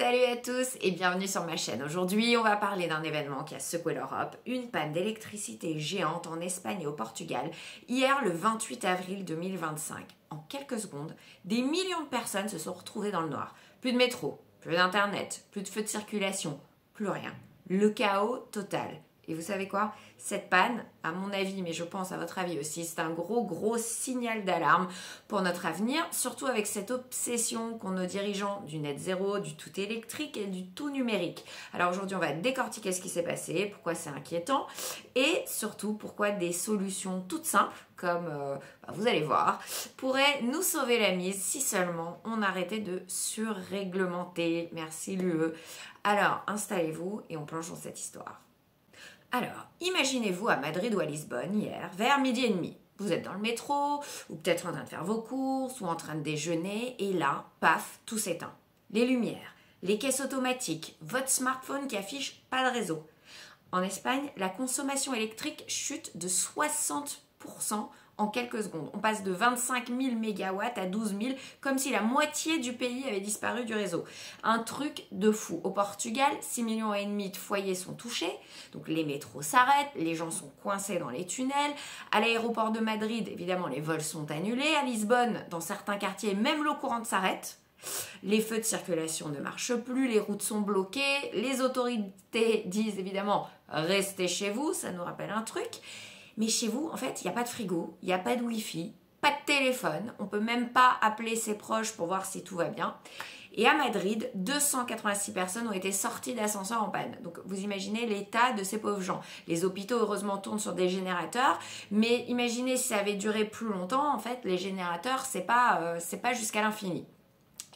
Salut à tous et bienvenue sur ma chaîne. Aujourd'hui, on va parler d'un événement qui a secoué l'Europe, une panne d'électricité géante en Espagne et au Portugal, hier le 28 avril 2025. En quelques secondes, des millions de personnes se sont retrouvées dans le noir. Plus de métro, plus d'internet, plus de feux de circulation, plus rien. Le chaos total. Et vous savez quoi? Cette panne, à mon avis, mais je pense à votre avis aussi, c'est un gros signal d'alarme pour notre avenir, surtout avec cette obsession qu'ont nos dirigeants du net zéro, du tout électrique et du tout numérique. Alors aujourd'hui, on va décortiquer ce qui s'est passé, pourquoi c'est inquiétant et surtout pourquoi des solutions toutes simples, comme vous allez voir, pourraient nous sauver la mise si seulement on arrêtait de surréglementer. Merci l'UE. Alors, installez-vous et on plonge dans cette histoire. Alors, imaginez-vous à Madrid ou à Lisbonne hier, vers 12h30. Vous êtes dans le métro, ou peut-être en train de faire vos courses, ou en train de déjeuner, et là, paf, tout s'éteint. Les lumières, les caisses automatiques, votre smartphone qui affiche pas de réseau. En Espagne, la consommation électrique chute de 60% en quelques secondes. On passe de 25 000 mégawatts à 12 000, comme si la moitié du pays avait disparu du réseau. Un truc de fou. Au Portugal, 6,5 millions de foyers sont touchés, donc les métros s'arrêtent, les gens sont coincés dans les tunnels. À l'aéroport de Madrid, évidemment, les vols sont annulés. À Lisbonne, dans certains quartiers, même l'eau courante s'arrête. Les feux de circulation ne marchent plus, les routes sont bloquées, les autorités disent évidemment « restez chez vous », ça nous rappelle un truc. Mais chez vous, en fait, il n'y a pas de frigo, il n'y a pas de Wi-Fi, pas de téléphone, on ne peut même pas appeler ses proches pour voir si tout va bien. Et à Madrid, 286 personnes ont été sorties d'ascenseurs en panne. Donc vous imaginez l'état de ces pauvres gens. Les hôpitaux, heureusement, tournent sur des générateurs, mais imaginez si ça avait duré plus longtemps, en fait, les générateurs, c'est pas jusqu'à l'infini.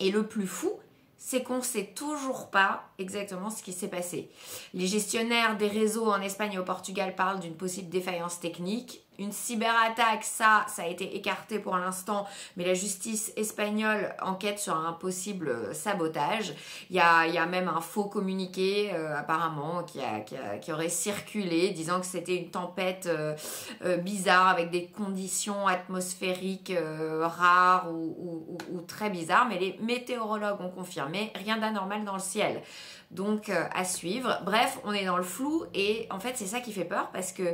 Et le plus fou, c'est qu'on ne sait toujours pas exactement ce qui s'est passé. Les gestionnaires des réseaux en Espagne et au Portugal parlent d'une possible défaillance technique. Une cyberattaque, ça a été écarté pour l'instant, mais la justice espagnole enquête sur un possible sabotage. Il y a même un faux communiqué apparemment qui aurait circulé disant que c'était une tempête bizarre avec des conditions atmosphériques rares ou très bizarres, mais les météorologues ont confirmé rien d'anormal dans le ciel. Donc à suivre. Bref, on est dans le flou et en fait c'est ça qui fait peur parce que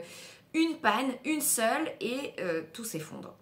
une panne, une seule, et tout s'effondre.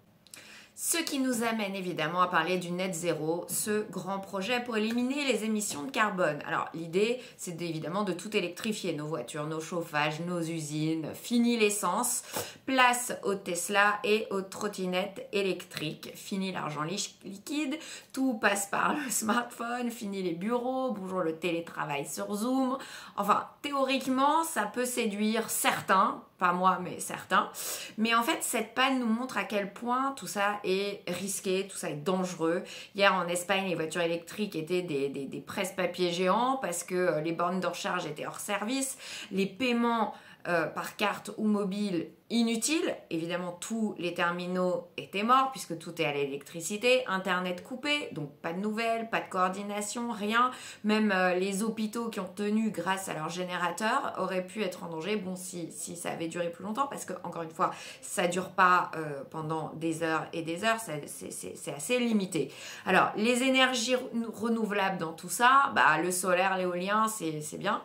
Ce qui nous amène évidemment à parler du net zéro, ce grand projet pour éliminer les émissions de carbone. Alors l'idée, c'est évidemment de tout électrifier, nos voitures, nos chauffages, nos usines, fini l'essence, place aux Tesla et aux trottinettes électriques, fini l'argent liquide, tout passe par le smartphone, fini les bureaux, bonjour le télétravail sur Zoom. Enfin, théoriquement, ça peut séduire certains, pas moi, mais certains. Mais en fait, cette panne nous montre à quel point tout ça est risqué, tout ça est dangereux. Hier, en Espagne, les voitures électriques étaient des presse-papiers géants parce que les bornes de recharge étaient hors service. Les paiements par carte ou mobile inutile. Évidemment, tous les terminaux étaient morts puisque tout est à l'électricité. Internet coupé, donc pas de nouvelles, pas de coordination, rien. Même les hôpitaux qui ont tenu grâce à leurs générateurs auraient pu être en danger. Bon, si ça avait duré plus longtemps parce que, encore une fois, ça dure pas pendant des heures et des heures. C'est assez limité. Alors, les énergies renouvelables dans tout ça, le solaire, l'éolien, c'est bien.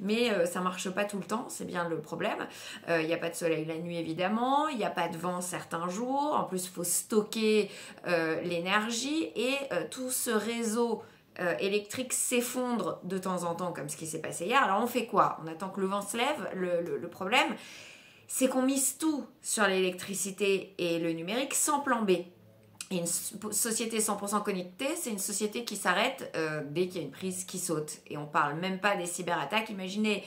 Mais ça marche pas tout le temps, c'est bien le problème. Il n'y a pas de soleil la nuit évidemment, il n'y a pas de vent certains jours, en plus il faut stocker l'énergie et tout ce réseau électrique s'effondre de temps en temps comme ce qui s'est passé hier. Alors on fait quoi? On attend que le vent se lève. Le problème, c'est qu'on mise tout sur l'électricité et le numérique sans plan B. Et une société 100% connectée, c'est une société qui s'arrête dès qu'il y a une prise qui saute. Et on parle même pas des cyberattaques. Imaginez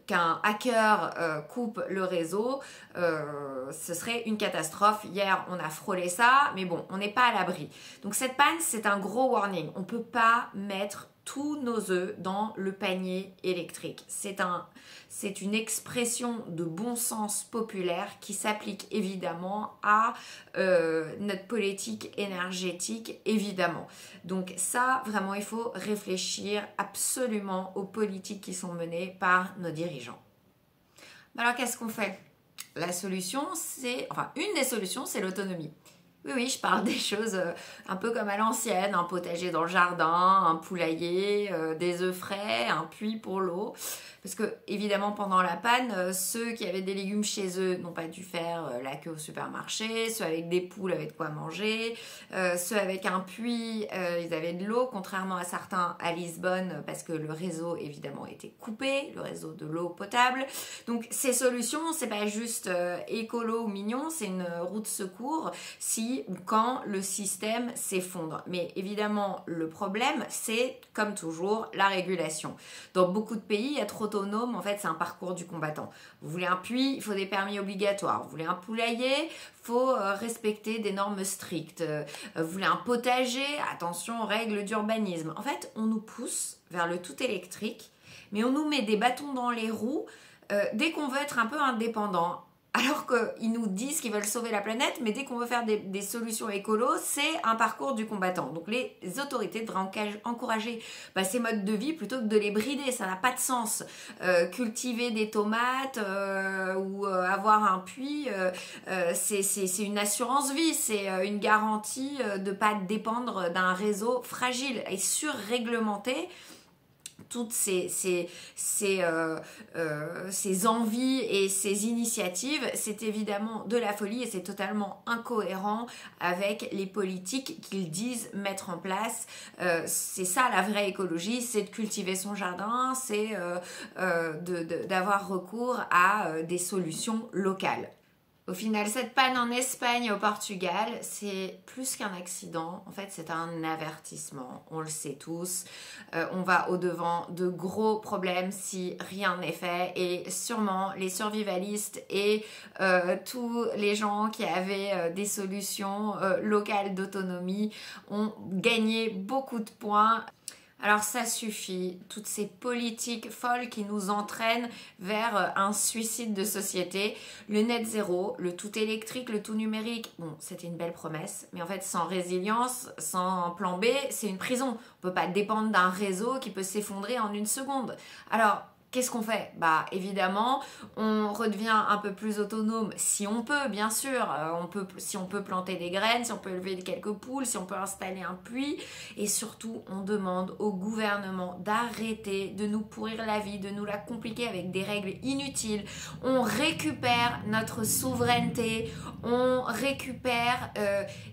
qu'un hacker coupe le réseau, ce serait une catastrophe. Hier, on a frôlé ça, mais bon, on n'est pas à l'abri. Donc cette panne, c'est un gros warning. On ne peut pas mettre tous nos œufs dans le panier électrique. C'est une expression de bon sens populaire qui s'applique évidemment à notre politique énergétique, évidemment. Donc ça, vraiment, il faut réfléchir absolument aux politiques qui sont menées par nos dirigeants. Alors, qu'est-ce qu'on fait? La solution, une des solutions, c'est l'autonomie. Oui, oui, je parle des choses un peu comme à l'ancienne, un potager dans le jardin, un poulailler, des œufs frais, un puits pour l'eau. Parce que, évidemment, pendant la panne, ceux qui avaient des légumes chez eux n'ont pas dû faire la queue au supermarché, ceux avec des poules avaient de quoi manger, ceux avec un puits, ils avaient de l'eau, contrairement à certains à Lisbonne, parce que le réseau, évidemment, était coupé, le réseau de l'eau potable. Donc, ces solutions, c'est pas juste écolo ou mignon, c'est une roue de secours si ou quand le système s'effondre. Mais évidemment, le problème, c'est, comme toujours, la régulation. Dans beaucoup de pays, être autonome, en fait, c'est un parcours du combattant. Vous voulez un puits, il faut des permis obligatoires. Vous voulez un poulailler, il faut respecter des normes strictes. Vous voulez un potager, attention aux règles d'urbanisme. En fait, on nous pousse vers le tout électrique, mais on nous met des bâtons dans les roues dès qu'on veut être un peu indépendant. Alors qu'ils nous disent qu'ils veulent sauver la planète, mais dès qu'on veut faire des solutions écolo, c'est un parcours du combattant. Donc les autorités devraient encourager ces modes de vie plutôt que de les brider, ça n'a pas de sens. Cultiver des tomates ou avoir un puits, c'est une assurance vie, c'est une garantie de ne pas dépendre d'un réseau fragile et surréglementé. Toutes ces envies et ces initiatives, c'est évidemment de la folie et c'est totalement incohérent avec les politiques qu'ils disent mettre en place. C'est ça la vraie écologie, c'est de cultiver son jardin, c'est d'avoir recours à des solutions locales. Au final, cette panne en Espagne et au Portugal, c'est plus qu'un accident. En fait, c'est un avertissement. On le sait tous. On va au-devant de gros problèmes si rien n'est fait. Et sûrement, les survivalistes et tous les gens qui avaient des solutions locales d'autonomie ont gagné beaucoup de points. Alors ça suffit, toutes ces politiques folles qui nous entraînent vers un suicide de société. Le net zéro, le tout électrique, le tout numérique, bon, c'était une belle promesse, mais en fait sans résilience, sans plan B, c'est une prison. On ne peut pas dépendre d'un réseau qui peut s'effondrer en une seconde. Alors, qu'est-ce qu'on fait? Évidemment, on redevient un peu plus autonome si on peut, bien sûr. Si on peut planter des graines, si on peut élever quelques poules, si on peut installer un puits. Et surtout, on demande au gouvernement d'arrêter de nous pourrir la vie, de nous la compliquer avec des règles inutiles. On récupère notre souveraineté, on récupère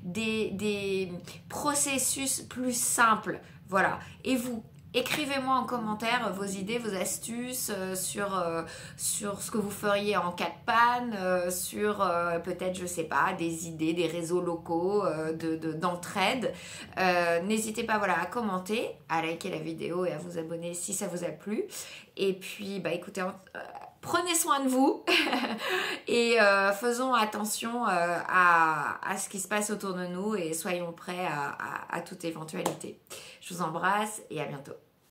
des processus plus simples. Voilà. Et vous? Écrivez-moi en commentaire vos idées, vos astuces sur ce que vous feriez en cas de panne, sur peut-être, je sais pas, des idées, des réseaux locaux d'entraide. N'hésitez pas à commenter, à liker la vidéo et à vous abonner si ça vous a plu. Et puis, écoutez, prenez soin de vous et faisons attention à ce qui se passe autour de nous et soyons prêts à toute éventualité. Je vous embrasse et à bientôt.